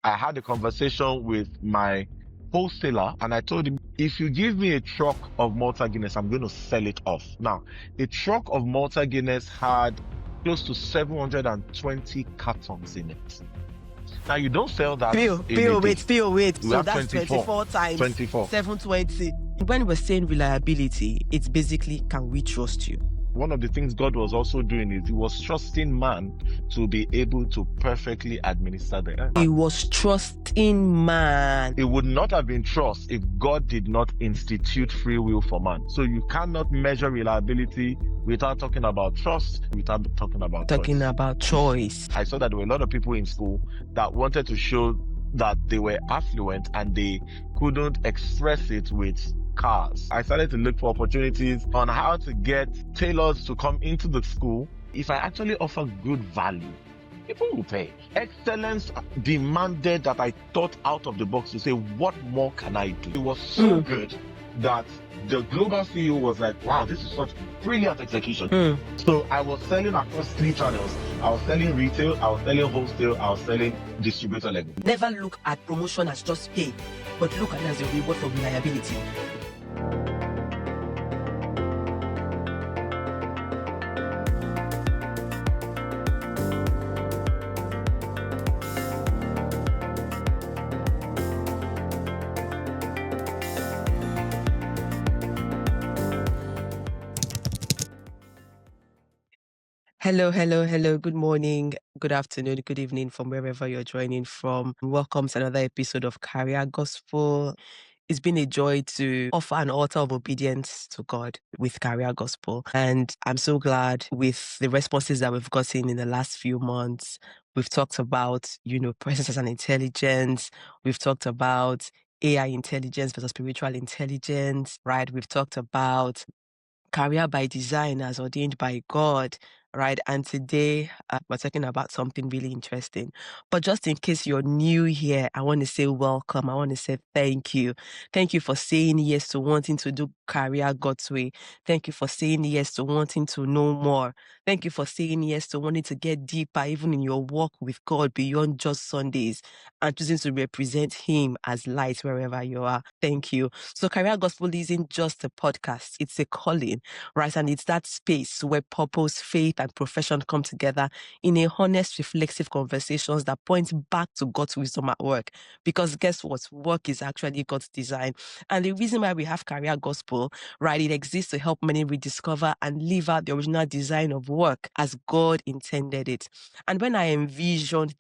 I had a conversation with my wholesaler and I told him, if you give me a truck of Malta Guinness, I'm going to sell it off. Now, a truck of Malta Guinness had close to 720 cartons in it. Now, you don't sell that in a day. Wait. We So have that's 24 times 24. 720. When we're saying reliability, it's basically, can we trust you? One of the things God was also doing is he was trusting man to be able to perfectly administer the earth. He was trusting man. It would not have been trust if God did not institute free will for man. So you cannot measure reliability without talking about trust, without talking about choice. I saw that there were a lot of people in school that wanted to show that they were affluent and they couldn't express it with cars. I started to look for opportunities on how to get tailors to come into the school. If I actually offer good value, people will pay. Excellence demanded that I thought out of the box to say, what more can I do? It was so good that the global CEO was like, wow, this is such brilliant execution. So I was selling across 3 channels. I was selling retail, I was selling wholesale, I was selling distributor level. Never look at promotion as just pay, but look at it as a reward for reliability. Hello. Good morning, good afternoon, good evening from wherever you're joining from. Welcome to another episode of Career Gospel. It's been a joy to offer an altar of obedience to God with Career Gospel. And I'm so glad with the responses that we've gotten in the last few months. We've talked about, presence as an intelligence. We've talked about AI intelligence versus spiritual intelligence, right? We've talked about career by design as ordained by God, right? And today we're talking about something really interesting. But just in case you're new here, I want to say welcome. I want to say thank you. Thank you for saying yes to wanting to do career God's way. Thank you for saying yes to wanting to know more. Thank you for saying yes to wanting to get deeper, even in your walk with God beyond just Sundays, and choosing to represent Him as light wherever you are. Thank you. So Career Gospel isn't just a podcast, it's a calling, right? And it's that space where purpose, faith, and profession come together in a honest, reflexive conversations that point back to God's wisdom at work. Because guess what? Work is actually God's design. And the reason why we have Career Gospel, right, it exists to help many rediscover and live out the original design of work as God intended it. And when I envisioned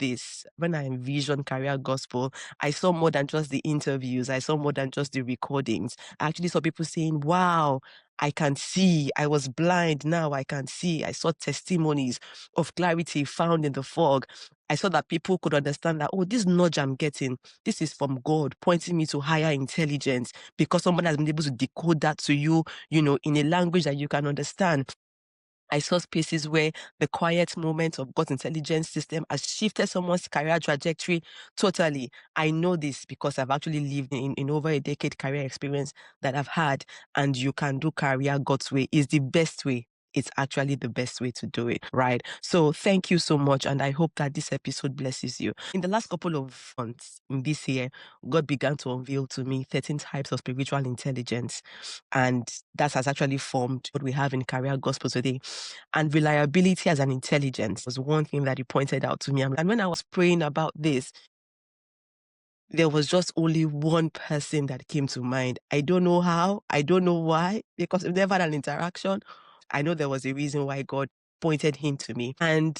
Career Gospel, I saw more than just the interviews. I saw more than just the recordings. I actually saw people saying, wow, I can see. I was blind. Now I can see. I saw testimonies of clarity found in the fog. I saw that people could understand that, oh, this nudge I'm getting, this is from God, pointing me to higher intelligence, because someone has been able to decode that to you, in a language that you can understand. I saw spaces where the quiet moment of God's intelligence system has shifted someone's career trajectory totally. I know this because I've actually lived in over a decade career experience that I've had, and you can do career God's way is the best way. It's actually the best way to do it, right? So thank you so much, and I hope that this episode blesses you. In the last couple of months in this year, God began to unveil to me 13 types of spiritual intelligence, and that has actually formed what we have in Career Gospel today. And reliability as an intelligence was one thing that He pointed out to me. And when I was praying about this, there was just only one person that came to mind. I don't know how, I don't know why, because we've never had an interaction. I know there was a reason why God pointed him to me. And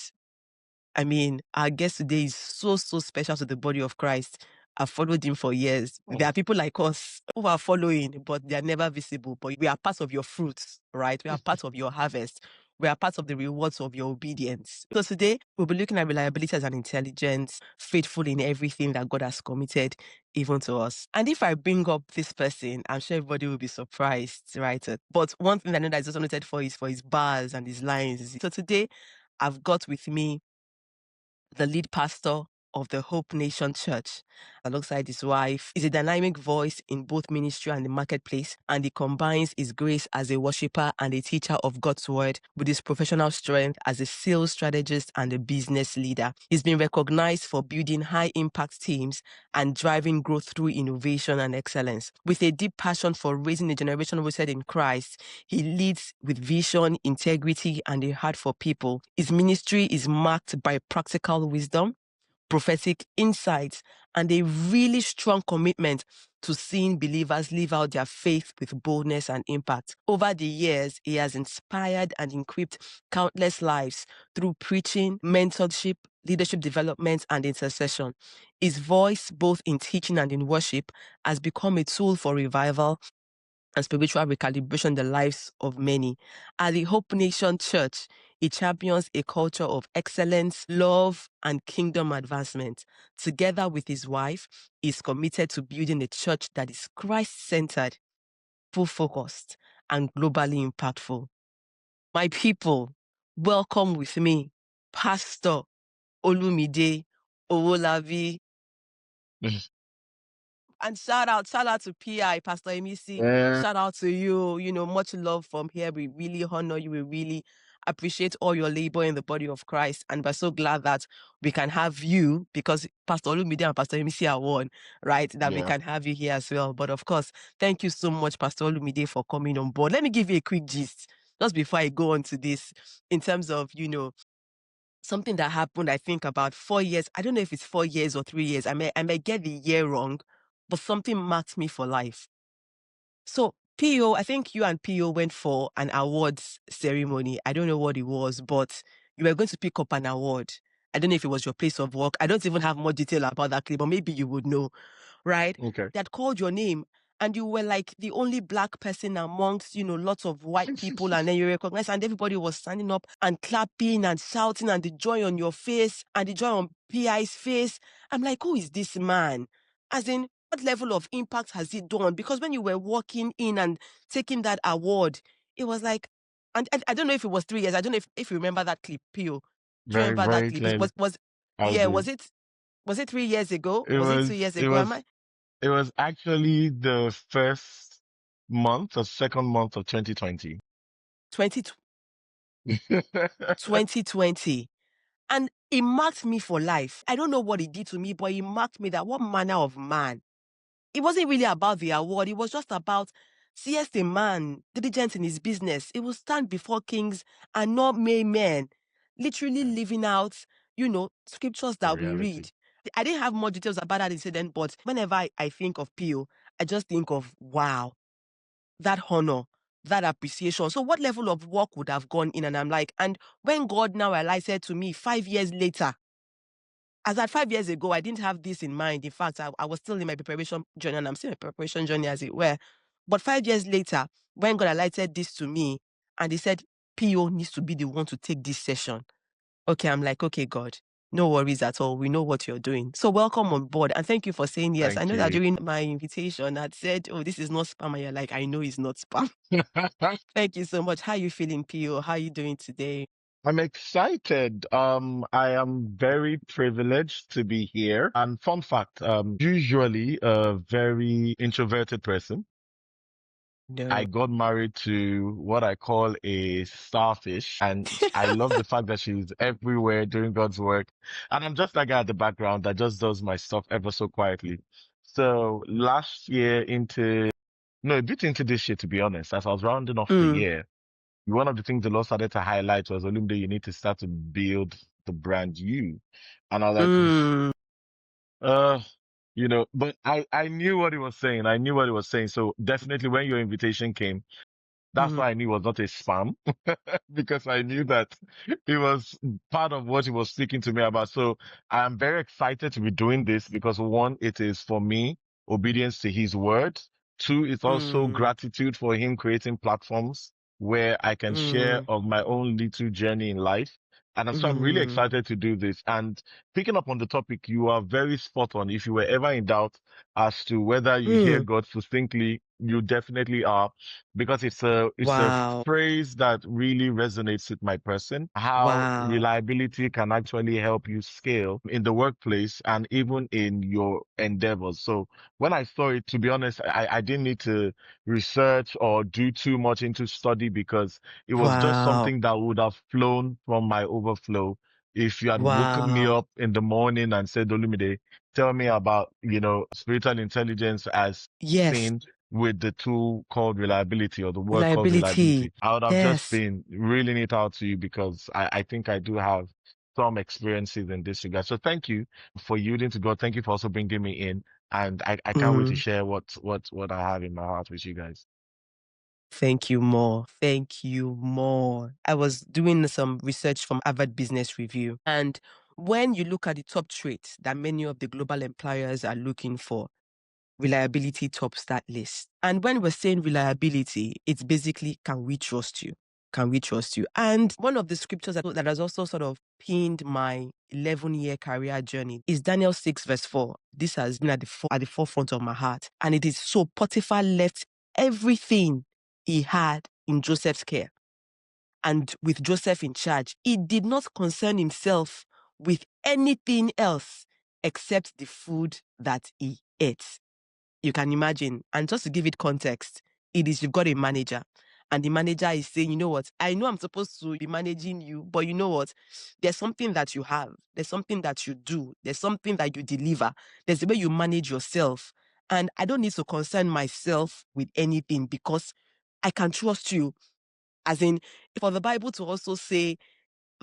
I mean, our guest today is so special to the body of Christ. I've followed him for years. There are people like us who are following, but they are never visible. But we are part of your fruits, right? We are part of your harvest. We are part of the rewards of your obedience. So today, we'll be looking at reliability as an intelligence, faithful in everything that God has committed, even to us. And if I bring up this person, I'm sure everybody will be surprised, right? But one thing I know that is also noted for is for his bars and his lines. So today, I've got with me the lead pastor of the Hope Nation Church. Alongside his wife, is a dynamic voice in both ministry and the marketplace, and he combines his grace as a worshiper and a teacher of God's word with his professional strength as a sales strategist and a business leader. He's been recognized for building high-impact teams and driving growth through innovation and excellence. With a deep passion for raising a generation rooted in Christ, he leads with vision, integrity, and a heart for people. His ministry is marked by practical wisdom, prophetic insights, and a really strong commitment to seeing believers live out their faith with boldness and impact. Over the years, he has inspired and equipped countless lives through preaching, mentorship, leadership development, and intercession. His voice, both in teaching and in worship, has become a tool for revival and spiritual recalibration in the lives of many. At the Hope Nation Church, he champions a culture of excellence, love, and kingdom advancement. Together with his wife, he is committed to building a church that is Christ-centered, full-focused, and globally impactful. My people, welcome with me, Pastor Olumide Owolabi. And shout out to PI, Pastor Emisi. Shout out to you. Much love from here. We really honor you. We really appreciate all your labor in the body of Christ. And we're so glad that we can have you, because Pastor Olumide and Pastor Emisi are one, right? That we can have you here as well. But of course, thank you so much, Pastor Olumide, for coming on board. Let me give you a quick gist just before I go on to this, in terms of, something that happened, I think, about 4 years. I don't know if it's 4 years or 3 years. I may get the year wrong, but something marked me for life. So PO, I think you and PO went for an awards ceremony. I don't know what it was, but you were going to pick up an award. I don't know if it was your place of work. I don't even have more detail about that clip, but maybe you would know, right? Okay. They had called your name, and you were like the only black person amongst, lots of white people, and then you recognized, and everybody was standing up and clapping and shouting, and the joy on your face and the joy on PI's face. I'm like, who is this man? As in, what level of impact has he done? Because when you were walking in and taking that award, it was like, and I don't know if it was 3 years. I don't know if you remember that clip, Pio. Do you Very, remember that very clip? clearly. Was it 3 years ago? It Was it was, 2 years it ago? was, it was actually the first month or second month of 2020. 2020. And it marked me for life. I don't know what it did to me, but it marked me that what manner of man. It wasn't really about the award. It was just about, seest a man diligent in his business. He will stand before kings and not mere men, literally living out, scriptures The that we reality. read. I didn't have more details about that incident, but whenever I think of Pio, I just think of, wow, that honor, that appreciation. So what level of work would have gone in? And I'm like, and when God now realized to me 5 years later, as at 5 years ago, I didn't have this in mind. In fact, I was still in my preparation journey, and I'm still in my preparation journey, as it were. But 5 years later, when God highlighted this to me, and he said, PO needs to be the one to take this session. Okay, I'm like, okay, God, no worries at all. We know what you're doing. So welcome on board. And thank you for saying yes. Thank I know that you. during my invitation, I'd said, oh, this is not spam. And you're like, I know it's not spam. Thank you so much. How are you feeling, PO? How are you doing today? I'm excited. I am very privileged to be here. And fun fact, usually a very introverted person. No. I got married to what I call a starfish, and I love the fact that she's everywhere doing God's work. And I'm just that guy at the background that just does my stuff ever so quietly. So last year a bit into this year, to be honest, as I was rounding off the year, one of the things the Lord started to highlight was, Olumide, you need to start to build the brand you. And I was like, but I knew what he was saying. I knew what he was saying. So definitely when your invitation came, that's why I knew it was not a spam because I knew that it was part of what he was speaking to me about. So I'm very excited to be doing this because one, it is for me, obedience to his word. Two, it's also gratitude for him creating platforms where I can share of my own little journey in life. And so I'm really excited to do this. And picking up on the topic, you are very spot on. If you were ever in doubt as to whether you hear God succinctly You definitely are, because it's a Wow. phrase that really resonates with my person. How Wow. reliability can actually help you scale in the workplace and even in your endeavors. So when I saw it, to be honest, I didn't need to research or do too much into study, because it was just Wow. something that would have flown from my overflow. If you had woken me Wow. up in the morning and said, Olumide, tell me about, spiritual intelligence as Yes. seen with the tool called reliability, or the word called Reliability. reliability, I would have just Yes. been reeling it out to you, because I think I do have some experiences in this regard. So thank you for yielding to God. Thank you for also bringing me in. And I can't wait to Mm. share what I have in my heart with you guys. Thank you more. Thank you more. I was doing some research from Harvard Business Review. And when you look at the top traits that many of the global employers are looking for, reliability tops that list. And when we're saying reliability, it's basically, can we trust you? Can we trust you? And one of the scriptures that has also sort of pinned my 11-year career journey is Daniel 6 verse 4. This has been at the forefront of my heart. And it is, so Potiphar left everything he had in Joseph's care. And with Joseph in charge, he did not concern himself with anything else except the food that he ate. You can imagine. And just to give it context, it is, you've got a manager, and the manager is saying, you know what, I know I'm supposed to be managing you, but you know what, there's something that you have, there's something that you do, there's something that you deliver, there's the way you manage yourself. And I don't need to concern myself with anything, because I can trust you. As in, for the Bible to also say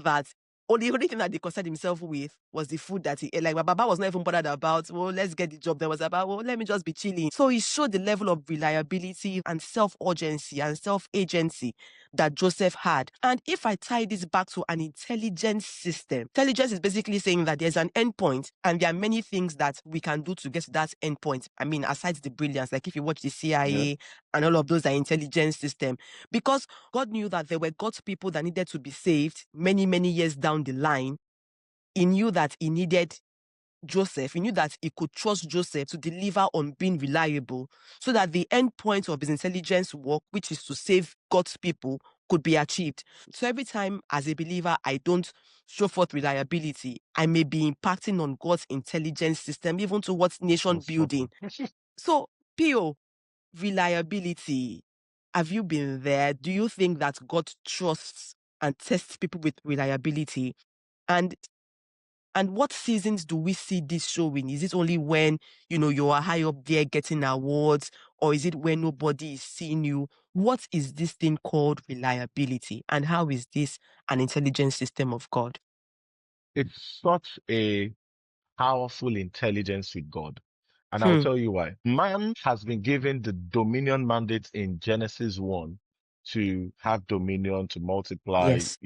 that only thing that they concerned himself with was the food that he ate. Like, my Baba was not even bothered about, well, let's get the job. There was about, well, let me just be chilling. So he showed the level of reliability and self-urgency and self-agency that Joseph had. And if I tie this back to an intelligence system, intelligence is basically saying that there's an endpoint, and there are many things that we can do to get to that endpoint. I mean, aside the brilliance, like if you watch the Yeah. CIA and all of those are intelligence system, because God knew that there were God's people that needed to be saved many, many years down the line. He knew that he needed Joseph. He knew that he could trust Joseph to deliver on being reliable, so that the end point of his intelligence work, which is to save God's people, could be achieved. So every time as a believer, I don't show forth reliability, I may be impacting on God's intelligence system, even towards nation Most building. So, P.O., reliability. Have you been there? Do you think that God trusts and tests people with reliability? And what seasons do we see this showing? Is it only when, you are high up there getting awards, or is it when nobody is seeing you? What is this thing called reliability? And how is this an intelligence system of God? It's such a powerful intelligence with God. And I'll Hmm. tell you why. Man has been given the dominion mandate in Genesis 1 to have dominion, to multiply, Yes.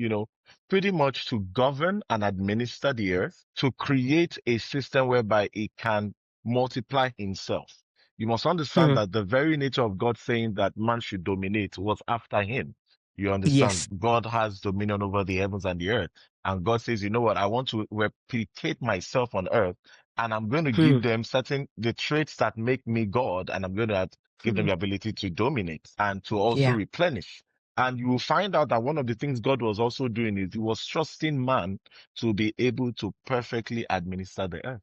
pretty much to govern and administer the earth, to create a system whereby it can multiply himself. You must understand Hmm. that the very nature of God saying that man should dominate was after him. You understand? Yes. God has dominion over the heavens and the earth. And God says, you know what? I want to replicate myself on earth, and I'm going to Hmm. give them the traits that make me God, and I'm going to give them Hmm. the ability to dominate and to also Yeah. replenish. And you will find out that one of the things God was also doing is he was trusting man to be able to perfectly administer the earth.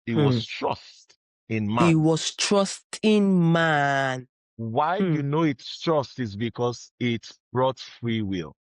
It Hmm. was trust in He man. was trusting man. Why Hmm. you know it's trust is because it brought free will.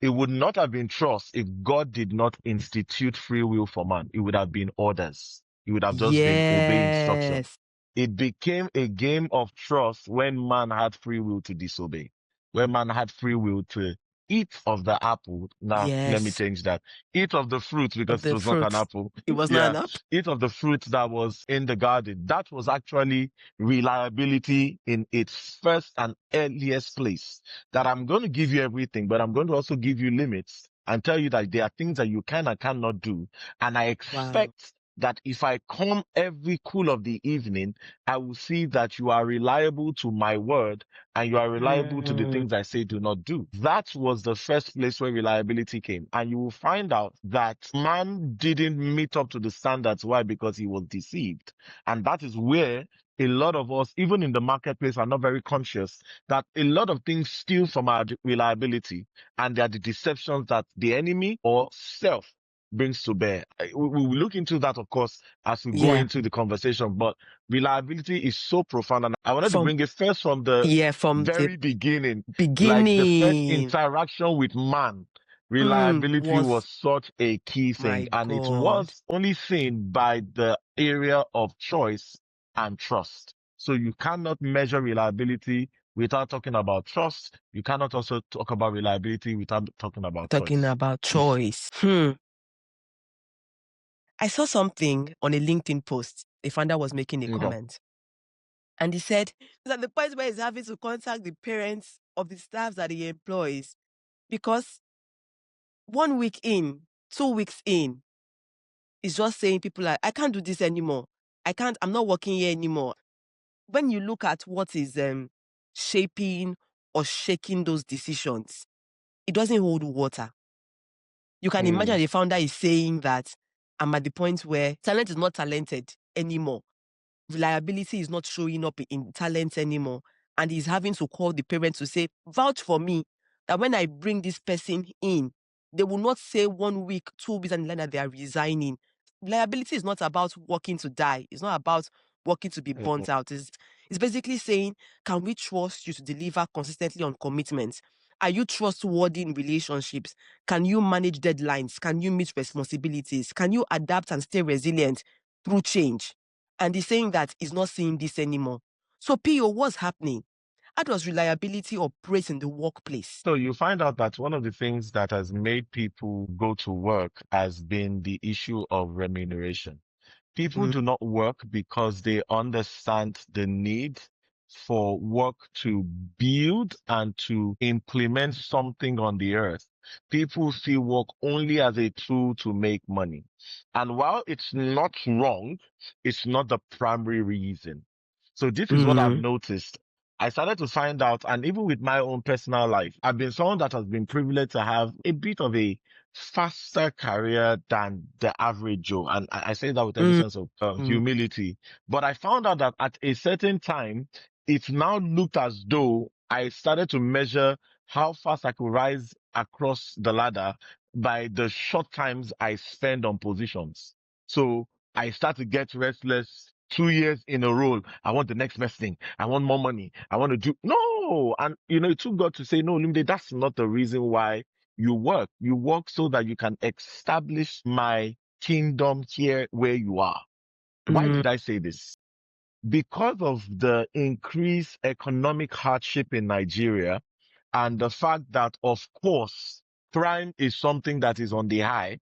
It would not have been trust if God did not institute free will for man. It would have been orders. It would have just been obey instruction. Yes. It became a game of trust when man had free will to disobey, when man had free will to eat of the apple. Now, let me Yes. change that. Eat of the fruit, Of because it the was not an fruits. apple. It was not Yeah. an app. Eat of the fruit that was in the garden. That was actually reliability in its first and earliest place, that I'm going to give you everything, but I'm going to also give you limits and tell you that there are things that you can and cannot do. And I Wow. expect that if I come every cool of the evening, I will see that you are reliable to my word, and you are reliable to the Hmm. things I say do not do. That was the first place where reliability came. And you will find out that man didn't meet up to the standards. Why? Because he was deceived. And that is where a lot of us, even in the marketplace, are not very conscious that a lot of things steal from our reliability, and they are the deceptions that the enemy or self brings to bear. We will look into that, of course, as we go Yeah. into the conversation, but reliability is so profound. And I wanted to From bring it first from the from the very beginning, like the first beginning. interaction with man. Reliability was Was such a key thing, my and it God. was only seen by the area of choice and trust. So you cannot measure reliability without talking about trust. You cannot also talk about reliability without talking about Talking choice. about choice. I saw something on a LinkedIn post. A founder was making a Okay. comment. And he said, it's at the point where he's having to contact the parents of the staff that he employs because 1 week in, 2 weeks in, he's just saying people like, I can't do this anymore. I'm not working here anymore. When you look at what is shaping or shaking those decisions, it doesn't hold water. You can imagine the founder is saying that I'm at the point where talent is not talented anymore. Reliability is not showing up in talent anymore. And he's having to call the parents to say, vouch for me that when I bring this person in, they will not say 1 week, 2 weeks, and then that they are resigning. Reliability is not about working to die. It's not about working to be burnt out. It's basically saying, can we trust you to deliver consistently on commitments? Are you trustworthy in relationships? Can you manage deadlines? Can you meet responsibilities? Can you adapt and stay resilient through change? And he's saying that he's not seeing this anymore. So PO, what's happening? How does reliability operate in the workplace? So you find out that one of the things that has made people go to work has been the issue of remuneration. People do not work because they understand the need for work to build and to implement something on the earth. People see work only as a tool to make money. And while it's not wrong, it's not the primary reason. So this is what I've noticed. I started to find out, and even with my own personal life, I've been someone that has been privileged to have a bit of a faster career than the average Joe. And I say that with every sense of humility. But I found out that at a certain time, it now looked as though I started to measure how fast I could rise across the ladder by the short times I spend on positions. So I start to get restless 2 years in a row. I want the next best thing. I want more money. I want to do no. And it took God to say, no, Olumide, that's not the reason why you work. You work so that you can establish my kingdom here where you are. Why did I say this? Because of the increased economic hardship in Nigeria and the fact that, of course, crime is something that is on the high.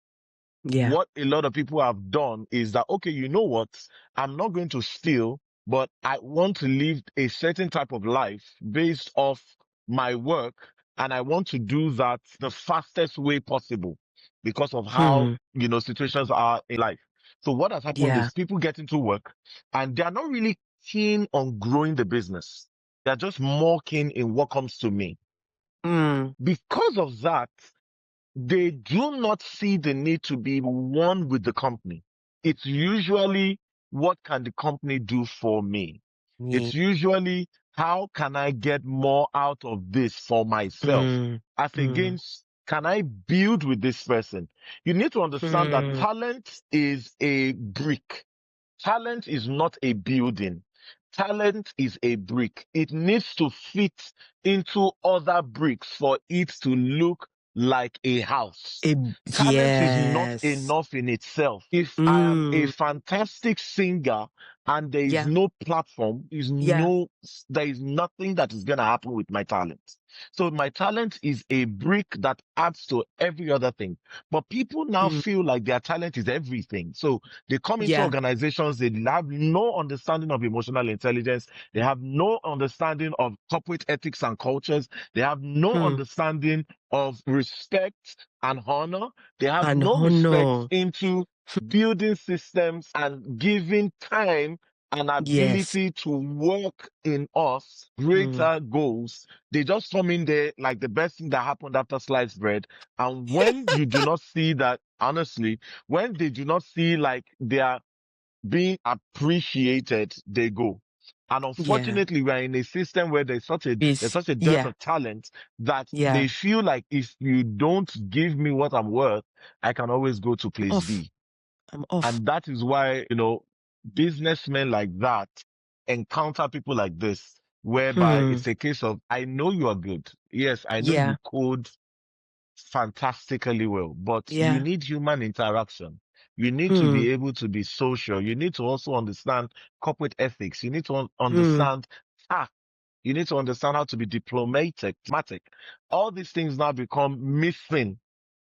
Yeah. What a lot of people have done is that, okay, you know what? I'm not going to steal, but I want to live a certain type of life based off my work. And I want to do that the fastest way possible because of how, situations are in life. So what has happened Yeah. is people get into work and they are not really keen on growing the business. They're just more keen in what comes to me. Because of that, they do not see the need to be one with the company. It's usually, what can the company do for me? It's usually, how can I get more out of this for myself? As against, can I build with this person? You need to understand that talent is a brick. Talent is not a building. Talent is a brick. It needs to fit into other bricks for it to look like a house. Talent is not Yes. enough in itself. If I am a fantastic singer and there is no platform, there is nothing that is going to happen with my talent. So my talent is a brick that adds to every other thing. But people now feel like their talent is everything. So they come into organizations, they have no understanding of emotional intelligence. They have no understanding of corporate ethics and cultures. They have no understanding of respect and honor. They have And no respect honor. into building systems and giving time and Yes. ability to work in us greater goals. They just come in there like the best thing that happened after sliced bread. And when you do not see that, honestly, when they do not see like they are being appreciated, they go. And Yeah. unfortunately, we are in a system where there's such a dearth Yeah. of talent that Yeah. they feel like if you don't give me what I'm worth, I can always go to I'm place off. B. I'm off. And that is why, businessmen like that encounter people like this, whereby Hmm. it's a case of, I know you are good. Yes, I know Yeah. you code fantastically well, but you Yeah. need human interaction. You need to Hmm. be able to be social. You need to also understand corporate ethics. You need to Hmm. understand tact. You need to understand how to be diplomatic. All these things now become missing,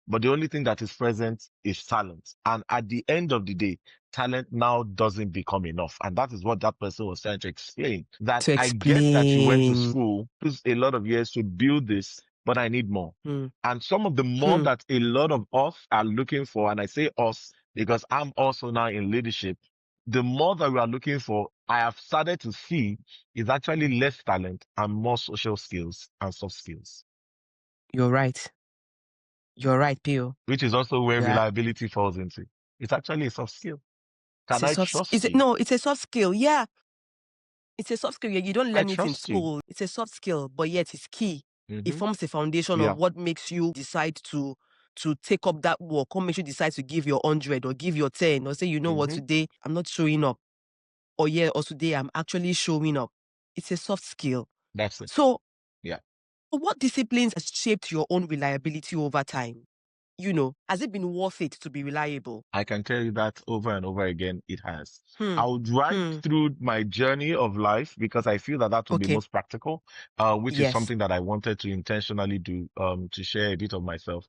but the only thing that is present is talent. And at the end of the day, talent now doesn't become enough. And that is what that person was trying to explain. That To I get that you went to explain. school, took a lot of years to build this, but I need more. Hmm. And some of the more Hmm. that a lot of us are looking for, and I say us because I'm also now in leadership, the more that we are looking for, I have started to see is actually less talent and more social skills and soft skills, You're right. You're right, Pio. which is also where Yeah. reliability falls into. It's actually a soft skill. It's Can a I soft. trust you? No, it's a soft skill. Yeah. It's a soft skill. Yeah, you don't I learn it in trust you. school. It's a soft skill, but yet it's key. It Hmm. forms the foundation of Yeah. what makes you decide to take up that work, what makes you decide to give your 100 or give your 10 or say, you know what, Hmm. today I'm not showing up. Or yeah, or today I'm actually showing up. It's a soft skill. That's it. So Yeah. what disciplines has shaped your own reliability over time? Has it been worth it to be reliable? I can tell you that over and over again, it has. Hmm. I would write Hmm. through my journey of life because I feel that that would be Okay. most practical, which is Yes. something that I wanted to intentionally do, to share a bit of myself.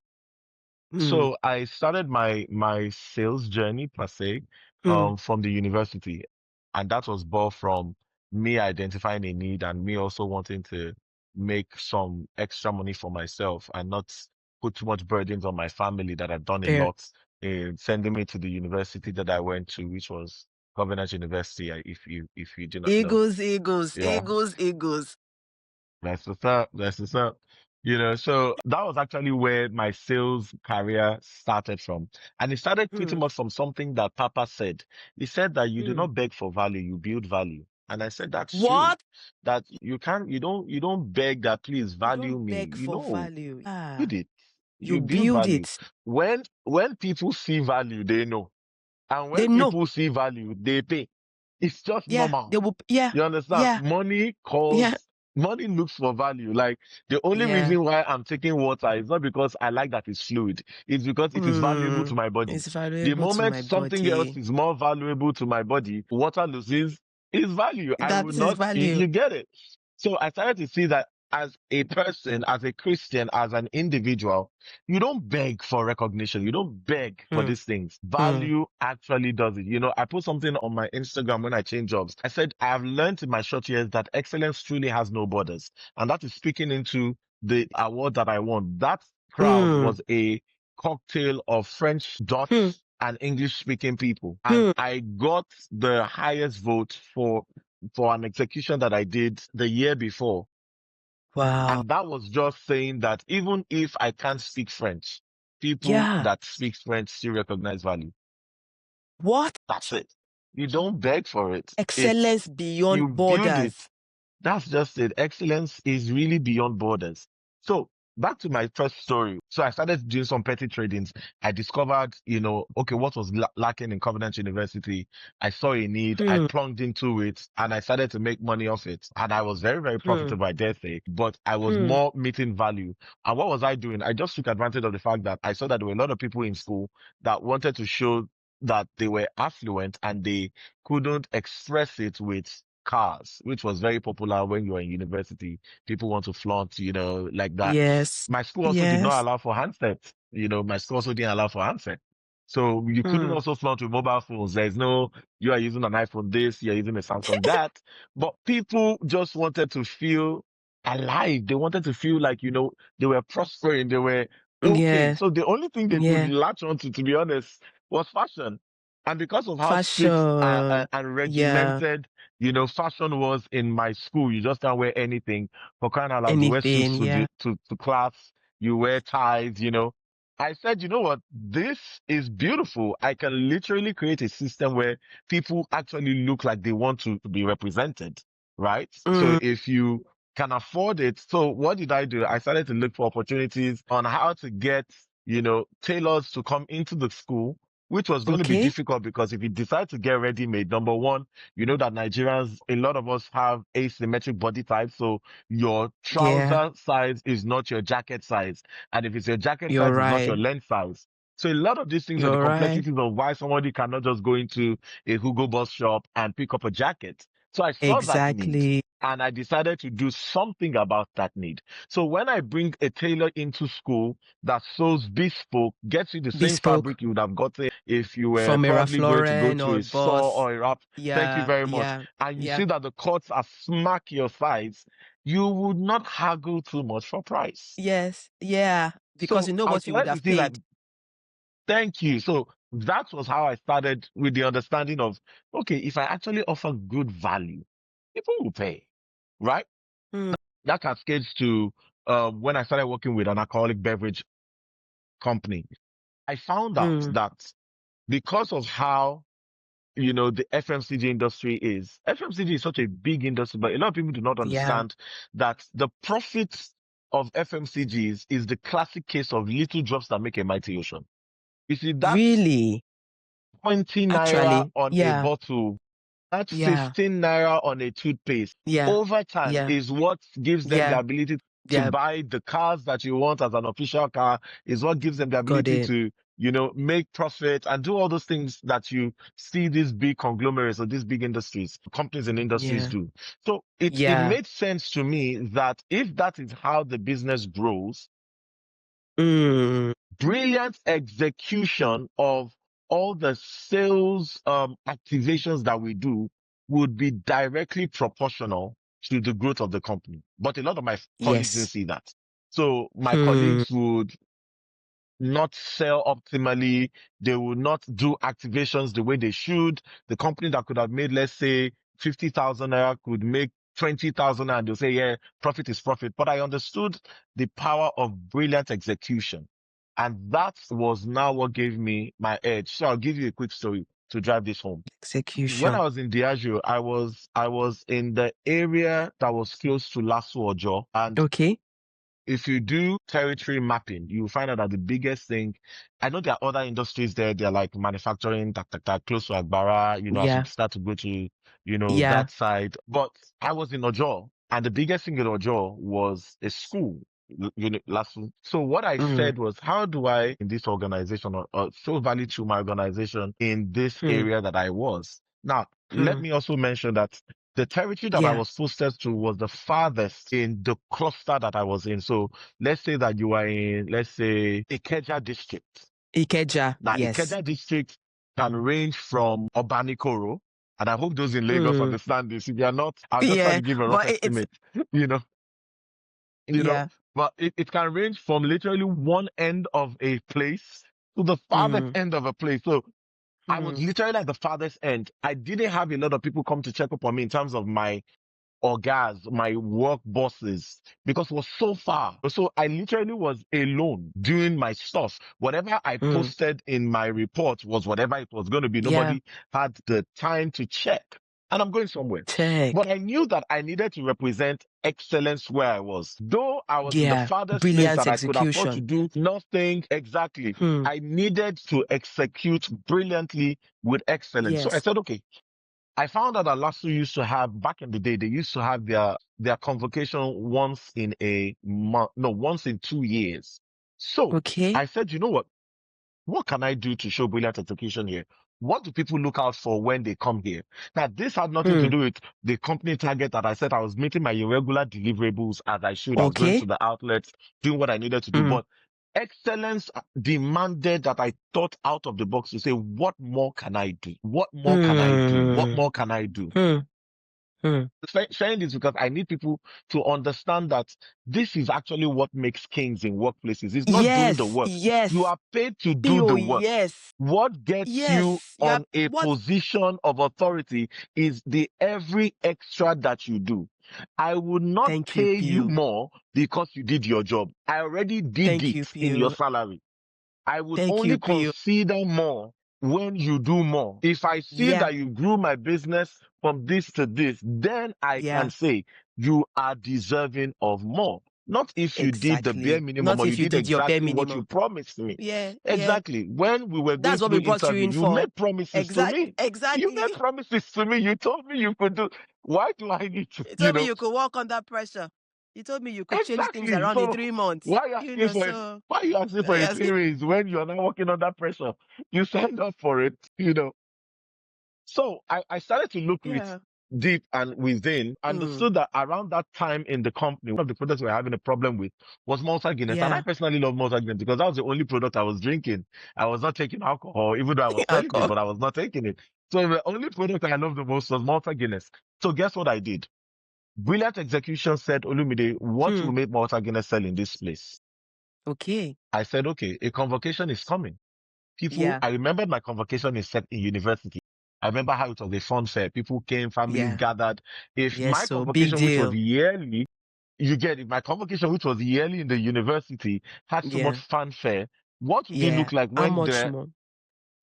Hmm. So I started my sales journey per se, Hmm. from the university, and that was born from me identifying a need and me also wanting to make some extra money for myself and not put too much burdens on my family that had done a Fair. lot in sending me to the university that I went to, which was Covenant University, if you do not know. Egos, egos, Yeah. egos, egos. That's what's up. That's what's up. So that was actually where my sales career started from. And it started pretty Hmm. much from something that Papa said. He said that you do Hmm. not beg for value, you build value. And I said, that's true. What? That you don't beg that please You value don't me. beg You for know, value. build Yeah. it. You You build build value. it. When people see value, they know. And They when know. people see value, they pay. It's just Yeah. normal. They will. Yeah. You understand? Yeah. Yeah. Money looks for value. Like the only Yeah. reason why I'm taking water is not because I like that it's fluid. It's because it is valuable Hmm. to my body. It's The valuable to moment my something else body. is more valuable to my body, water loses its value. I That will is not, value. you get it. So I started to see that as a person, as a Christian, as an individual, you don't beg for recognition. You don't beg for Hmm. these things. Hmm. Value actually does it. I put something on my Instagram when I changed jobs. I said, I have learned in my short years that excellence truly has no borders. And that is speaking into the award that I won. That crowd Hmm. was a cocktail of French, Hmm. Dutch, and English speaking people. And Hmm. I got the highest vote for an execution that I did the year before. Wow. And that was just saying that even if I can't speak French, people Yeah. that speak French still recognize value. What? That's it. You don't beg for it. Excellence You beyond build it. borders. That's just it. Excellence is really beyond borders. So back to my first story. So I started doing some petty tradings. I discovered, okay, what was lacking in Covenant University. I saw a need. I Hmm. plunged into it and I started to make money off it. And I was very, very Hmm. profitable, I dare say, but I was Hmm. more meeting value. And what was I doing? I just took advantage of the fact that I saw that there were a lot of people in school that wanted to show that they were affluent and they couldn't express it with cars, which was very popular when you were in university. People want to flaunt, like that. Yes. My school also did not Yes. allow for handsets. My school also didn't allow for handset. So you couldn't Hmm. also flaunt with mobile phones. There's no, you are using an iPhone this, you're using a Samsung that. But people just wanted to feel alive. They wanted to feel like, they were prospering. They were okay. Yeah. So the only thing they could Yeah. latch onto, to be honest, was fashion. And because of how strict Fashion. and Yeah. regimented, fashion was in my school, you just can't wear anything. For crying out loud, you wear Anything. suits to Yeah. to class, you wear ties. I said, you know what? This is beautiful. I can literally create a system where people actually look like they want to be represented. right? So if you can afford it. So what did I do? I started to look for opportunities on how to get, tailors to come into the school, which was going to be Okay. difficult because if you decide to get ready-made, number one, you know that Nigerians, a lot of us have asymmetric body types. So your Yeah. trouser size is not your jacket size. And if it's your jacket You're size, it's not your right. length size. So a lot of these things are the You're right. complexities of why somebody cannot just go into a Hugo Boss shop and pick up a jacket. So I saw that need Exactly. and I decided to do something about that need. So when I bring a tailor into school that sews bespoke, gets you the same Bespoke fabric you would have gotten if you were from a probably going to go Lauren to or a saw Boss. or a wrap. Thank you Yeah. very much. Yeah. And you Yeah. see that the cuts are smack your size, you would not haggle too much for price. Yes. Yeah. Because So you know I what you would started to have see like, paid. thank you. So that was how I started with the understanding of, okay, if I actually offer good value, people will pay, right? Mm. That cascades to when I started working with an alcoholic beverage company. I found out Mm. that because of how the FMCG industry is, FMCG is such a big industry, but a lot of people do not Yeah. understand that the profits of FMCGs is the classic case of little drops that make a mighty ocean. You see, that Really? 20 naira Actually. on a Yeah. bottle, that Yeah. 15 naira on a toothpaste Yeah. over time Yeah. is what gives them the Yeah. ability to Yeah. buy the cars that you want as an official car, is what gives them the Got ability it. to, make profit and do all those things that you see these big conglomerates or these big industries, companies and industries Yeah. do. So it Yeah. made sense to me that if that is how the business grows, Mm. brilliant execution of all the sales activations that we do would be directly proportional to the growth of the company. But a lot of my colleagues didn't Yes. see that. So my Hmm. colleagues would not sell optimally. They will not do activations the way they should. The company that could have made, let's say, 50,000 naira could make 20,000 and they'll say, yeah, profit is profit. But I understood the power of brilliant execution. And that was now what gave me my edge. So I'll give you a quick story to drive this home. When I Execution. was in Diageo, I was in the area that was close to Lasso Ojo, and Okay. if you do territory mapping, you will find out that the biggest thing, I know there are other industries there. They're like manufacturing, close to Agbara, as you Yeah. start to go to, Yeah. that side. But I was in Ojo, and the biggest thing in Ojo was a school. Last. So what I Mm. said was, how do I in this organization or show value to my organization in this Hmm. area that I was? Now, let Hmm. me also mention that the territory that I Yeah. was posted to was the farthest in the cluster that I was in. So let's say that you are in, let's say, Ikeja district. Ikeja. Now, Yes. Ikeja district can range from Obanikoro, and I hope those in Lagos Mm. understand this. If they are not, I'll just try Yeah. to give a rough But it's estimate, you know, you know, yeah. but it can range from literally one end of a place to the farthest Mm. end of a place. So I was Mm. literally at the farthest end. I didn't have a lot of people come to check up on me in terms of my guys, my work bosses, because it was so far. So I literally was alone doing my stuff. Whatever I Mm. posted in my report was whatever it was going to be. Yeah. Nobody had the time to check. And I'm going somewhere. But Check. I knew that I needed to represent excellence where I was. Though I was in the Yeah. farthest place Brilliant that I could afford to execution. do nothing exactly. Hmm. I needed to execute brilliantly with excellence. So I Yes. said, okay, I found out that Lasso used to have back in the day. They used to have their convocation once in a month, no, once in 2 years. So Okay. I said, you know what? What can I do to show brilliant execution here? What do people look out for when they come here? Now, this had nothing to Hmm. do with the company target that I said I was meeting my irregular deliverables as I should. I was going to Okay. the outlets, doing what I needed to do. Hmm. But excellence demanded that I thought out of the box to say, what more can I do? What more can I do? What Hmm. more can I do? Hmm. Hmm. Sharing this because I need people to understand that this is actually what makes kings in workplaces. It's not doing the Yes. work. You Yes. are paid to do Oh, the work. yes. What gets you Yes. You are on a what? position of authority is the every extra that you do. I would not Thank you, pay you Pew. more because you did your job. I already did Thank it you, in your Pew. salary. I would Thank only you, Pew. consider more when you do more. If I see Yeah. that you grew my business from this to this, then I can Yeah. say you are deserving of more. Not if you did the bare Exactly. minimum Not or you if you did did your bare exactly what you minimum. promised me. Yeah. Yeah. Exactly. When we were going That's what through we brought you interview, in you for. made promises to me. You made Exactly. promises to me. You told me you could do. Why do I need to, You you told me know? you could work under pressure. You told me you could change things Exactly. around in So 3 months. why are you asking for it? So Why are you asking for a yes. pay raise when you're not working under pressure? You signed up for it. So I started to look with Yeah. deep and within, Mm. understood that around that time in the company, one of the products we were having a problem with was Malta Guinness. And I Yeah. personally love Malta Guinness because that was the only product I was drinking. I was not taking alcohol, even though I was selling it, Alcohol. but I was not taking it. So the only product I loved the most was Malta Guinness. So guess what I did? Brilliant execution said, Olumide, what will Hmm. make Malta Guinness sell in this place? Okay. I said, okay, a convocation is coming. People, Yeah. I remember my convocation is set in university. I remember how it was a fun fair. People came, families Yeah. gathered. If Yes. my So big convocation, which was deal. yearly, you get it, my convocation, which was yearly in the university, had so much Yeah. fanfare. What would it Yeah. look like How when much the more?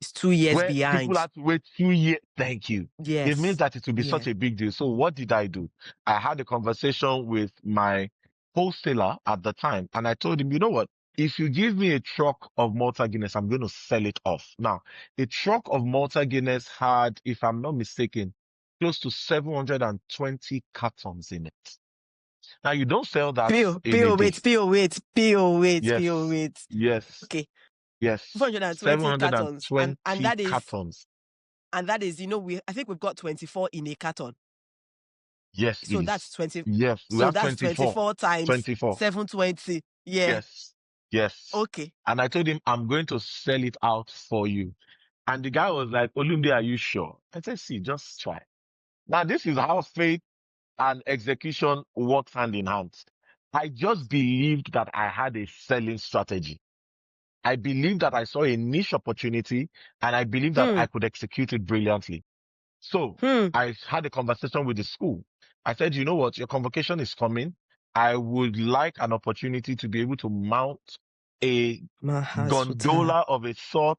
It's 2 years where people behind. had to wait 2 years? Thank you. It means Yes. that it will be such Yeah. a big deal. So what did I do? I had a conversation with my wholesaler at the time, and I told him, you know what? If you give me a truck of Malta Guinness, I'm going to sell it off. Now, a truck of Malta Guinness had, if I'm not mistaken, close to 720 cartons in it. Now, you don't sell that in a day. Peel Yes, weight. yes, Okay. yes. 420 cartons. And 720 that is cartons. I think we've got 24 in a carton. Yes, So please. that's 20. Yes, we So have that's 24. 24 times 24. 720. Yeah. Yes. Yes. Okay. And I told him, I'm going to sell it out for you. And the guy was like, Olumide, are you sure? I said, see, just try. Now, this is how faith and execution works hand in hand. I just believed that I had a selling strategy. I believed that I saw a niche opportunity and I believed that Hmm. I could execute it brilliantly. So Hmm. I had a conversation with the school. I said, you know what? Your convocation is coming. I would like an opportunity to be able to mount a Mahasuta. gondola of a sort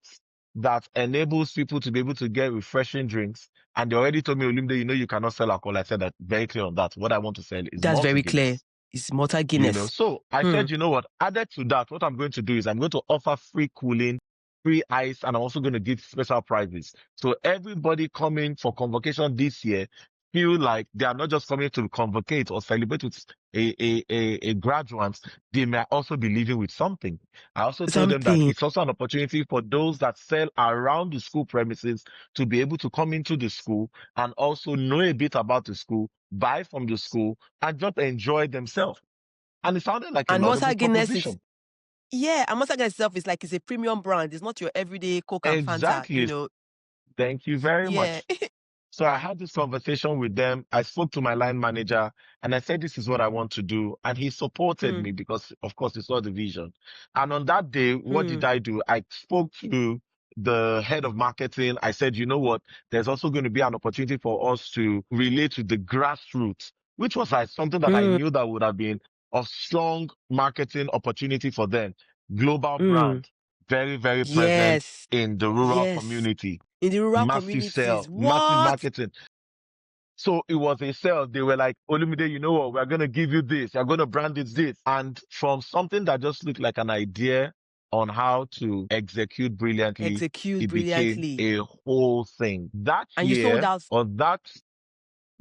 that enables people to be able to get refreshing drinks. And they already told me, Olumide, you cannot sell alcohol. I said that very clear on that. What I want to sell is That's Malta very clear. Guinness. It's Malta Guinness. So I Hmm. said, you know what? Added to that, what I'm going to do is I'm going to offer free cooling, free ice, and I'm also going to give special prizes. So everybody coming for convocation this year feel like they are not just coming to convocate or celebrate with a graduate. They may also be leaving with something. I also told them that Something. it's also an opportunity for those that sell around the school premises to be able to come into the school and also know a bit about the school, buy from the school, and just enjoy themselves. And it sounded like a And Malta laudable Guinness is, proposition. yeah, and Malta Guinness itself is like it's a premium brand. It's not your everyday Coke and Fanta, Exactly. Thank you very Yeah. much. So I had this conversation with them. I spoke to my line manager and I said, this is what I want to do. And he supported Hmm. me because, of course, he saw the vision. And on that day, what Hmm. did I do? I spoke to the head of marketing. I said, you know what? There's also going to be an opportunity for us to relate to the grassroots, which was like something that I Hmm. knew that would have been of strong marketing opportunity for them. Global Hmm. brand, very, very present Yes. in the rural Yes. community. In the rural Massive communities. sale, massive What? marketing. So it was a sale. They were like, Olumide, you know what? We're going to give you this. You're going to brand it this. And from something that just looked like an idea on how to execute brilliantly, Execute it became brilliantly. a whole thing. That And you sold year, out. or that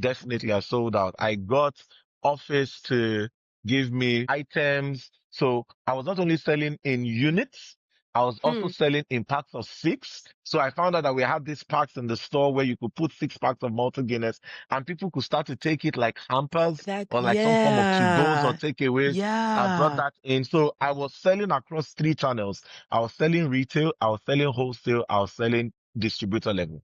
definitely I sold out. I got office to give me items. So I was not only selling in units, I was also Hmm. selling in packs of 6. So I found out that we had these packs in the store where you could put 6 packs of Malta Guinness and people could start to take it like hampers That, or like some form of to-goes or yeah. takeaways. I brought Yeah. that in. So I was selling across 3 channels. I was selling retail, I was selling wholesale, I was selling distributor level.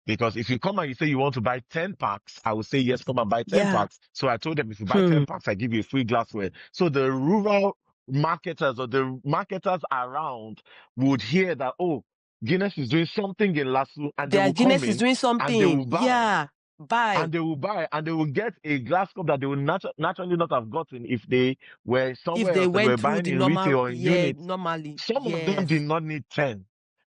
Because if you come and you say you want to buy 10 packs, I will say, yes, come and buy 10 Yeah. packs. So I told them, if you buy Hmm. 10 packs, I give you a free glassware. So the rural marketers or the marketers around would hear that, oh, Guinness is doing something in Lasso, and they Their will come Guinness is in doing and they something. will buy. Yeah. Bye. And they will buy and they will get a glass cup that they would naturally not have gotten if they were If somewhere they else, they were went through buying the in retail normal, or in yeah, units. normally. Some of them did Yes. not need 10.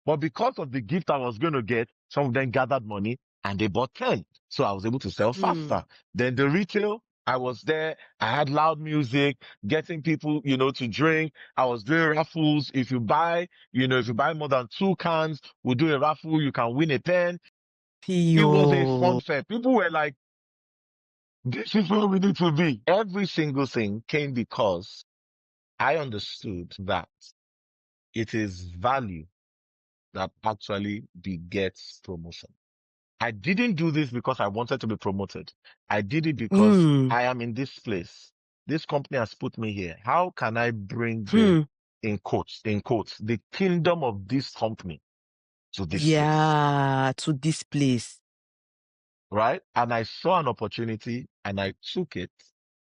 But because of the gift I was going to get, some of them gathered money and they bought 10. So I was able to sell faster. Then the retail, I was there. I had loud music, getting people, to drink. I was doing raffles. If you buy more than 2 cans, we'll do a raffle. You can win a pen. It was a fun Yo. fair. People were like, this is where we need to be. Every single thing came because I understood that it is value that actually begets promotion. I didn't do this because I wanted to be promoted. I did it because I am in this place. This company has put me here. How can I bring in quotes, the kingdom of this company to this place? Yeah, to this place. Right? And I saw an opportunity and I took it.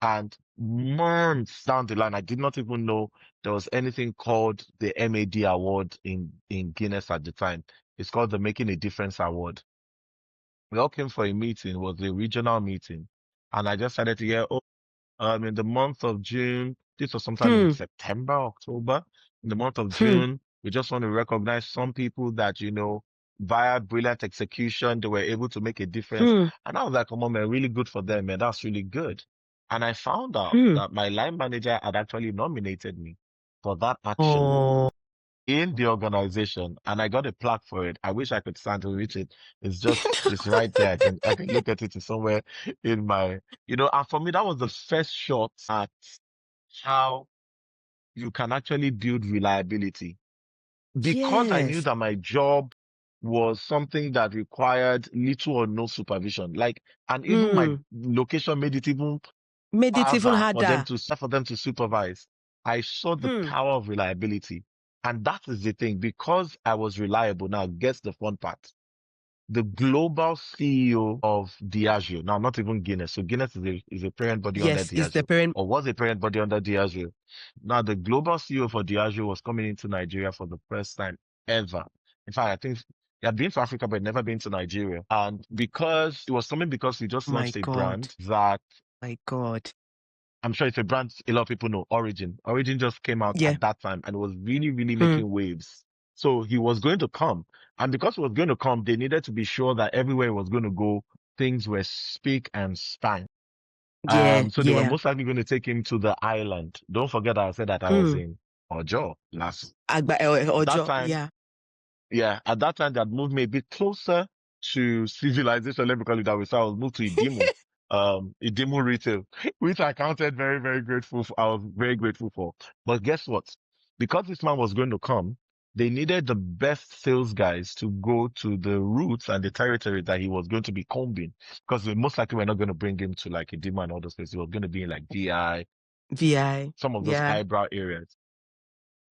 And months down the line, I did not even know there was anything called the MAD award in Guinness at the time. It's called the Making a Difference Award. We all came for a meeting, it was a regional meeting. And I just started to hear, in the month of June, this was sometime in September, October, in the month of June, we just want to recognize some people that, via brilliant execution, they were able to make a difference. And I was like, come on, man, really good for them, man. That's really good. And I found out that my line manager had actually nominated me for that action Oh, in the organization, and I got a plaque for it. I wish I could stand to reach it. It's right there. I can look at it somewhere in my, and for me, that was the first shot at how you can actually build reliability. Because I knew yes. that my job was something that required little or no supervision. And even my location made it even Made it even harder harder. for them to supervise. I saw the power of reliability. And that is the thing. Because I was reliable, now guess the fun part. The global CEO of Diageo, now not even Guinness. So Guinness is a parent body under Yes, is the Diageo, parent. or was a parent body under Diageo. Now the global CEO for Diageo was coming into Nigeria for the first time ever. In fact, I think he had been to Africa, but never been to Nigeria. And because it was coming because he just My launched a God. brand that My God. I'm sure it's a brand a lot of people know, Origin. Origin just came out Yeah. at that time and was really, really making waves. So he was going to come. And because he was going to come, they needed to be sure that everywhere he was going to go, things were spick and span. Yeah. So they were Yeah. most likely going to take him to the island. Don't forget that I said that I was in Ojo last. At that Ojo. time, Yeah. yeah, at that time, they had moved me a bit closer to civilization. Let me call it that way. So I was moved to Idimu retail, which I counted very, very grateful for. I was very grateful for. But guess what? Because this man was going to come, they needed the best sales guys to go to the routes and the territory that he was going to be combing. Because they most likely were not going to bring him to like Idimu and all those places. He was going to be in like DI, VI. some of those Yeah. eyebrow areas.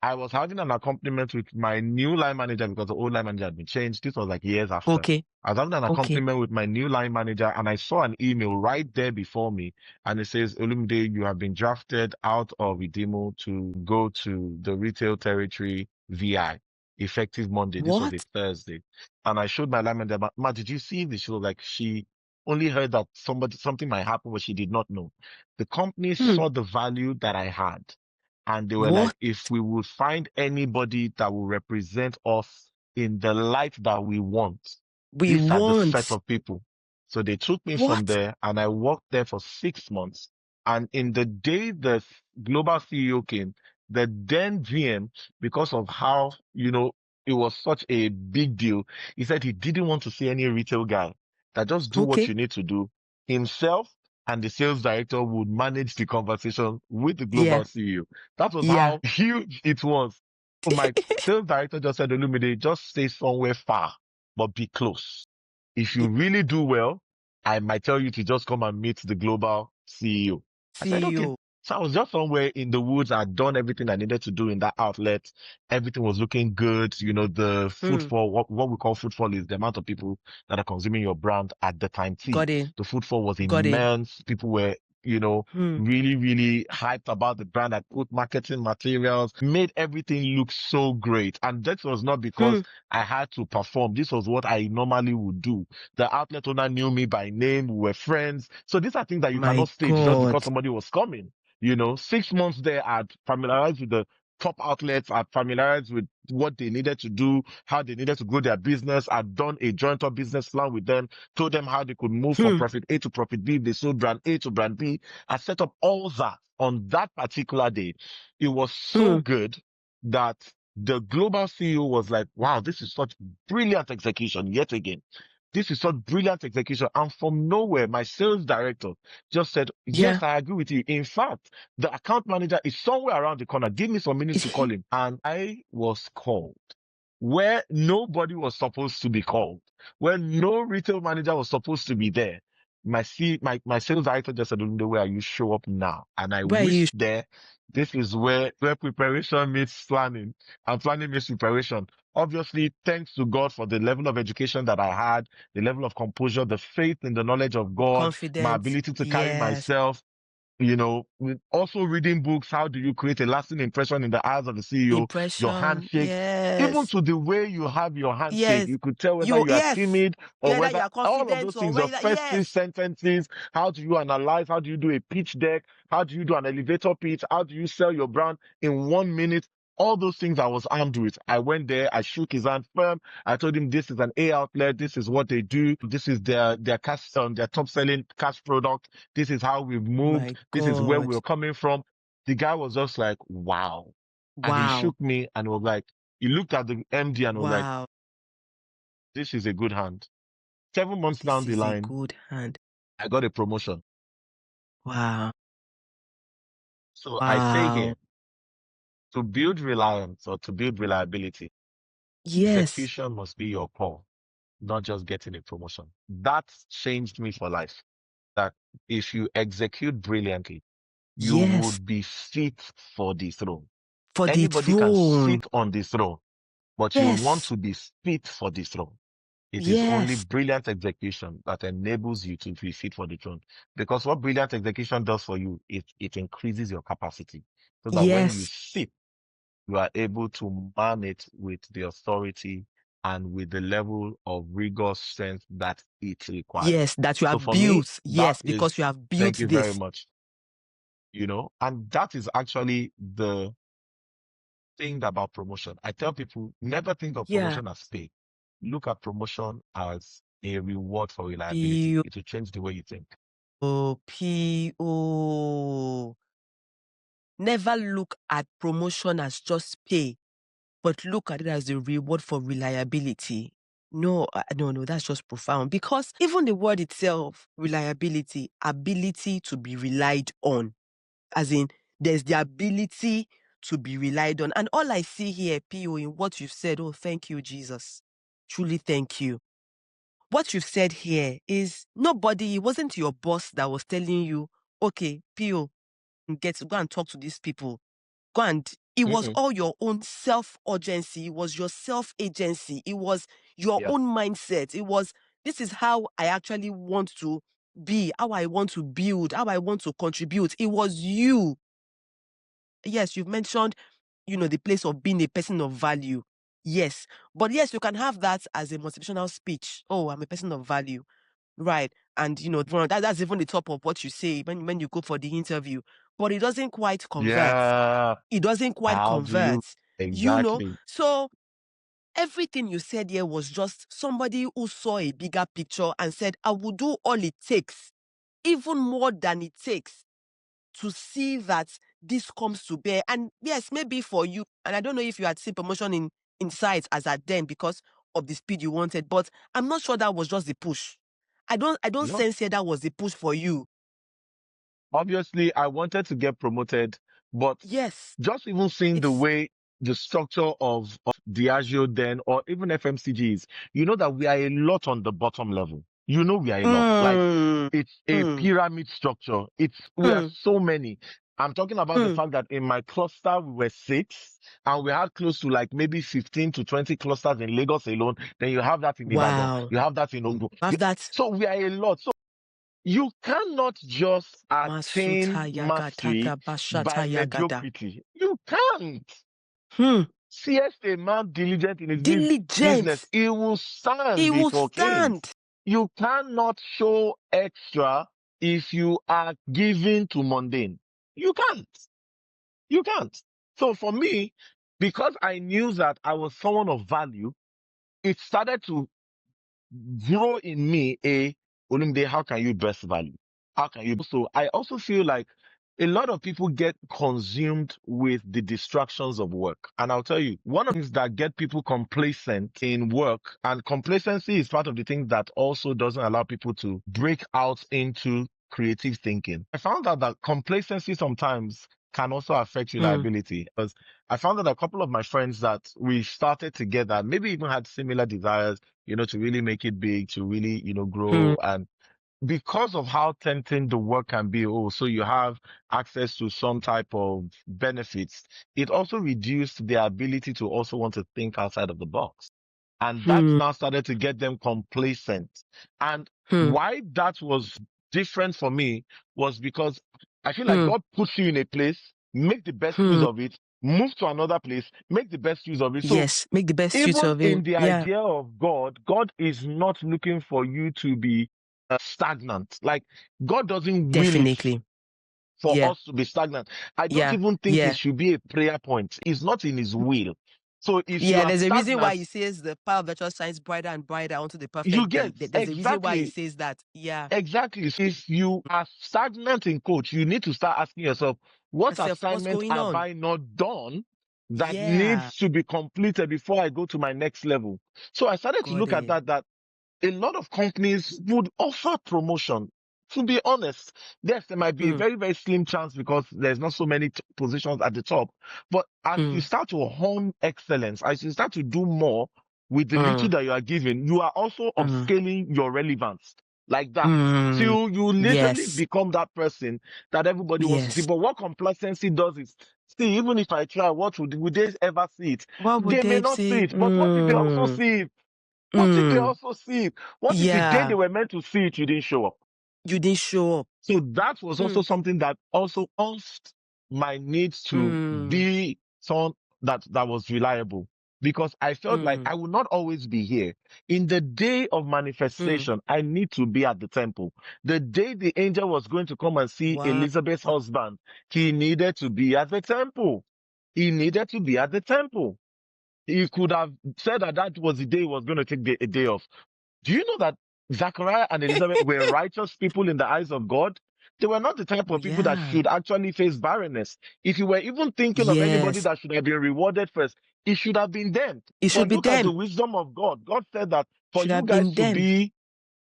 I was having an accompaniment with my new line manager because the old line manager had been changed. This was like years after. Okay. I was having an Okay. accompaniment with my new line manager and I saw an email right there before me and it says, Olumide, you have been drafted out of Idimo to go to the retail territory VI effective Monday. This was a What? Thursday. And I showed my line manager, Ma, did you see this? She was like, she only heard that something might happen, but she did not know. The company saw the value that I had. And they were like, What? if we would find anybody that will represent us in the light that we want, We these are the set want. of people. So they took me from What? there and I worked there for 6 months. And in the day the global CEO came, the then GM, because of how, it was such a big deal, he said he didn't want to see any retail guy, that just do what Okay. you need to do. Himself and the sales director would manage the conversation with the global Yeah. CEO. That was Yeah. how huge it was. So my sales director just said, Olumide, just stay somewhere far, but be close. If you really do well, I might tell you to just come and meet the global CEO. I said, okay. CEO. So I was just somewhere in the woods. I'd done everything I needed to do in that outlet. Everything was looking good. The footfall, what we call footfall is the amount of people that are consuming your brand at the time T. Got in. The footfall was Got in. immense. People were, really, really hyped about the brand. I put marketing materials, made everything look so great. And that was not because I had to perform. This was what I normally would do. The outlet owner knew me by name. We were friends. So these are things that you My cannot stage just because God. somebody was coming. 6 months there, I'd familiarized with the top outlets, are familiarized with what they needed to do, how they needed to grow their business. I'd done a joint up business plan with them, told them how they could move from profit A to profit B. If they sold brand A to brand B. I set up all that on that particular day. It was so good that the global CEO was like, wow, this is such brilliant execution yet again. This is such brilliant execution. And from nowhere, my sales director just said, yes, I agree with you. In fact, the account manager is somewhere around the corner. Give me some minutes to call him. And I was called where nobody was supposed to be called, where no retail manager was supposed to be there. My sales director just said, where you show up now. And I Where you wished there. This is where preparation meets planning and planning meets preparation. Obviously, thanks to God for the level of education that I had, the level of composure, the faith in the knowledge of God, my confident? ability to carry Yes. myself, with also reading books. How do you create a lasting impression in the eyes of the CEO? Your Impression. handshake, even Yes. to the way you have your handshake, Yes. you could tell whether you are Yes. timid or Whether you whether are all of confident those or things, your whether, first three yes. sentences, how do you analyze? How do you do a pitch deck? How do you do an elevator pitch? How do you sell your brand in 1 minute? All those things I was armed with. I went there, I shook his hand firm. I told him this is an A outlet, this is what they do, this is their cash their top selling cash product, this is how we've moved, My this is where God. we're coming from. The guy was just like, wow. And he Wow. shook me and was like, he looked at the MD and was like, Wow. this is a good hand. 7 months down This the is a line, good hand. I got a promotion. Wow. So I say Wow. here, to build reliance or to build reliability, Yes. execution must be your core, not just getting a promotion. That changed me for life. That if you execute brilliantly, you Yes. would be fit for the throne. For the Anybody can throne. sit on the throne, but you want Yes. to be fit for the throne. It is only Yes. brilliant execution that enables you to be fit for the throne. Because what brilliant execution does for you, it increases your capacity. So that when you Yes. sit, you are able to man it with the authority and with the level of rigor strength that it requires. Yes. That you So have for me, built. that Yes. Because is, you have built thank you very this. much, and that is actually the thing about promotion. I tell people, never think of Yeah. promotion as pay. Look at promotion as a reward for reliability. It will change the way you think. PO. Never look at promotion as just pay, but look at it as a reward for reliability. No, no, that's just profound. Because even the word itself, reliability, ability to be relied on, as in there's the ability to be relied on. And all I see here, PO, in what you've said, oh, thank you, Jesus. Truly thank you. What you've said here is nobody, it wasn't your boss that was telling you, okay, PO, go and talk to these people. Go and, it was Mm-mm. all your own self-urgency. It was your self-agency. It was your Yeah. own mindset. It was, this is how I actually want to be, how I want to build, how I want to contribute. It was you. Yes, you've mentioned, the place of being a person of value. Yes. But yes, you can have that as a motivational speech. Oh, I'm a person of value. Right. And, that's even the top of what you say when you go for the interview. But it doesn't quite convert. Yeah. It doesn't quite How do you convert. exactly? So everything you said here was just somebody who saw a bigger picture and said, I will do all it takes, even more than it takes, to see that this comes to bear. And yes, maybe for you, and I don't know if you had seen promotion in sight as at then because of the speed you wanted, but I'm not sure that was just the push. I don't No. sense here that was the push for you. Obviously, I wanted to get promoted, but Yes, just even seeing the it's way the structure of Diageo then, or even FMCGs, you know that we are a lot on the bottom level. You know we are a lot. Like mm, it's a mm, pyramid structure. We are mm, so many. I'm talking about the mm. fact that in my cluster we were 6, and we had close to like maybe 15 to 20 clusters in Lagos alone. Then you have that in Ibadan, Wow. you have that in Ondo. Have that So we are a lot. So you cannot just attain Masuta Yagata mastery Gabashata by Yagada. mediocrity. You can't. Hmm. Seest a man diligent in his business, Diligent. he will stand He will before kings. stand. You cannot show extra if you are given to mundane. You can't. You can't. So for me, because I knew that I was someone of value, it started to grow in me Olumide, how can you best value? How can you? So I also feel like a lot of people get consumed with the distractions of work. And I'll tell you, one of the things that get people complacent in work, and complacency is part of the thing that also doesn't allow people to break out into creative thinking. I found out that complacency sometimes can also affect reliability, because I found that a couple of my friends that we started together, maybe even had similar desires, to really make it big, to really, grow. And because of how tempting the work can be, so you have access to some type of benefits, it also reduced their ability to also want to think outside of the box. And that's now started to get them complacent. And why that was different for me was because I feel like God puts you in a place, make the best use of it, move to another place, make the best use of it. So Yes, make the best use even of in it. the Yeah, idea of God is not looking for you to be stagnant. Like, God doesn't will it definitely. for Yeah, us to be stagnant. I don't yeah, even think it yeah. should be a prayer point. It's not in his will. So if you Yeah, are there's a reason why stagnant, he says the power of virtual shines brighter and brighter onto the you perfect day. get There's a reason why he exactly. says that. Yeah. Exactly. So if you are stagnant in coach, you need to start asking yourself, what Myself, what's assignment going have on? I not done that Yeah. needs to be completed before I go to my next level? So I started to Got look at it. that a lot of companies would offer promotion. To be honest, yes, there might be a very, very slim chance because there's not so many positions at the top. But as you start to hone excellence, as you start to do more with the little that you are given, you are also upscaling your relevance like that. Till you literally Yes. become that person that everybody wants to see. Yes. But what complacency does is, see, even if I try, would they ever see it? What would They may they not see say? it, but what if they also see it? What if they also see it? What if the day they Yeah. were meant to see it, you didn't show up? You didn't show up. So that was also something that also caused my need to be someone that was reliable, because I felt like I would not always be here. In the day of manifestation, I need to be at the temple. The day the angel was going to come and see Wow. Elizabeth's husband, he needed to be at the temple. He needed to be at the temple. He could have said that that was the day he was going to take a day off. Do you know that Zachariah and Elizabeth were righteous people in the eyes of God? They were not the type of people that Yeah. should actually face barrenness. If you were even thinking of anybody Yes. that should have been rewarded first, it should have been them. It But should be look at the them. wisdom of God. God said that for Should you have guys been to them. be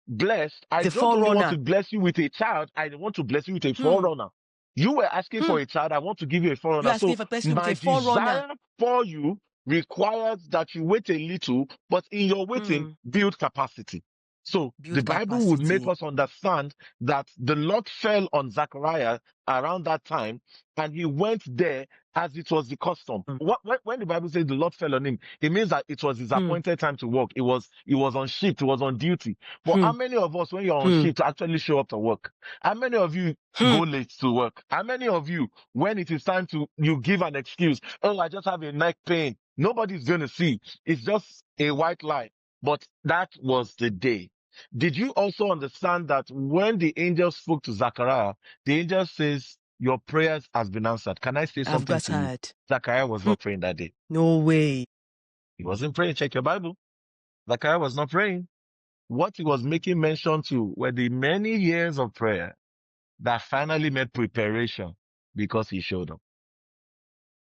blessed, I The don't only want to forerunner. bless you with a child, I want to bless you with a Hmm. forerunner. You were asking Hmm. for a child, I want to give you a You forerunner. asking So for person with my a forerunner. desire for you requires that you wait a little, but in your waiting, build capacity. So the Build Bible would make capacity. us understand that the Lord fell on Zachariah around that time, and he went there as it was the custom. When the Bible says the Lord fell on him, it means that it was his appointed time to work. It was on shift, it was on duty. But how many of us, when you're on shift, actually show up to work? How many of you go late to work? How many of you, when it is time to, you give an excuse? Oh, I just have a neck pain. Nobody's going to see. It's just a white lie. But that was the day. Did you also understand that when the angel spoke to Zachariah, the angel says, your prayers has been answered? Can I say I've something got to you? heard. Zachariah was not praying that day. No way. He wasn't praying. Check your Bible. Zachariah was not praying. What he was making mention to were the many years of prayer that finally made preparation because he showed up.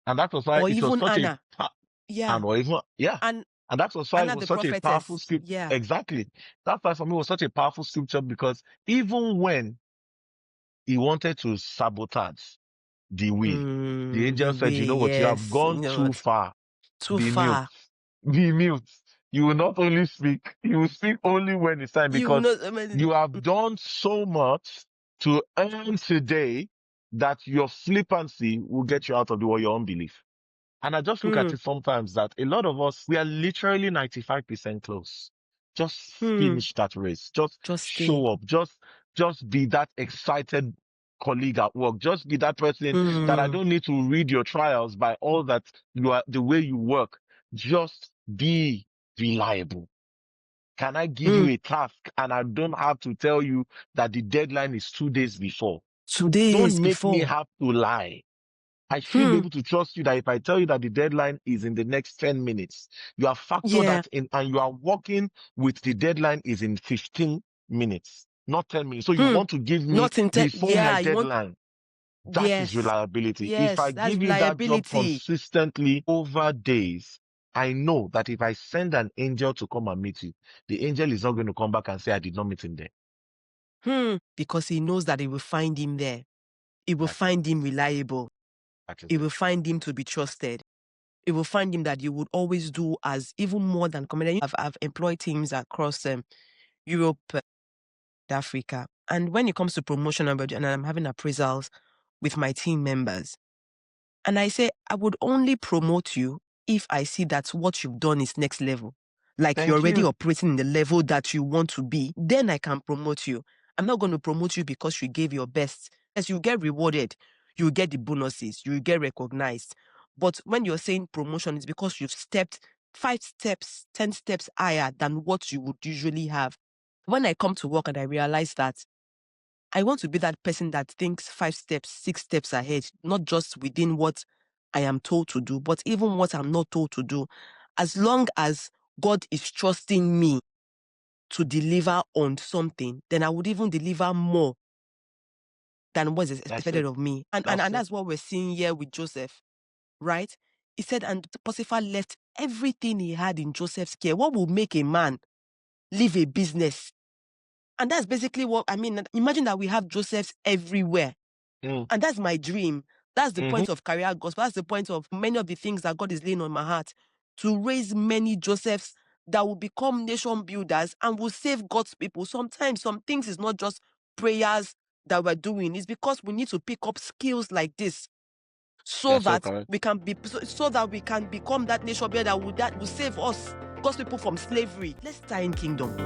And that was why Or it was even such a, Anna. Yeah. and or even, yeah. And And that was why it Anna was the such a powerful prophetess. script. Yeah. Exactly. That's why for me it was such a powerful scripture, because even when he wanted to sabotage the will, the The angel said, you way, know what? You have yes. gone too far. Too Be mute. far. Be mute. You will not only speak, you will speak only when it's time, You will because not, I mean, you have done so much to earn today that your flippancy will get you out of the way, your unbelief. And I just look at it sometimes that a lot of us, we are literally 95% close. Just finish that race. Just just stay. show up. Just be that excited colleague at work. Just be that person that I don't need to read your trials by all that you are, the way you work. Just be reliable. Can I give you a task and I don't have to tell you that the deadline is 2 days before? 2 days Don't make me before. have to lie. I should be able to trust you that if I tell you that the deadline is in the next 10 minutes, you have factored that in and you are working with the deadline is in 15 minutes, not 10 minutes. So you want to give me Not in before my you want, deadline. That is reliability. If I that's give you that job reliability. consistently over days, I know that if I send an angel to come and meet you, the angel is not going to come back and say, I did not meet him there. Because he knows that he will find him there. He will find him reliable. He will find him to be trusted. It will find him that you would always do as even more than comedy. I've employed teams across Europe, Africa. And when it comes to promotion and I'm having appraisals with my team members, and I say, I would only promote you if I see that what you've done is next level. Like Thank you're already you. operating in the level that you want to be, then I can promote you. I'm not going to promote you because you gave your best. As you get rewarded, you get the bonuses, you get recognized. But when you're saying promotion, it's because you've stepped 5 steps, 10 steps higher than what you would usually have. When I come to work and I realize that I want to be that person that thinks 5 steps, 6 steps ahead, not just within what I am told to do, but even what I'm not told to do. As long as God is trusting me to deliver on something, then I would even deliver more than what is expected of me. And that's what we're seeing here with Joseph, right? He said, and Potiphar left everything he had in Joseph's care. What will make a man leave a business? And that's basically what I mean. Imagine that we have Josephs everywhere. And that's my dream. That's the point of career gospel. That's the point of many of the things that God is laying on my heart, to raise many Josephs that will become nation builders and will save God's people. Sometimes some things is not just prayers that we're doing. It's because we need to pick up skills like this so that we can be so that we can become that nation builder that will save us, God's people, from slavery. Let's tie in kingdom.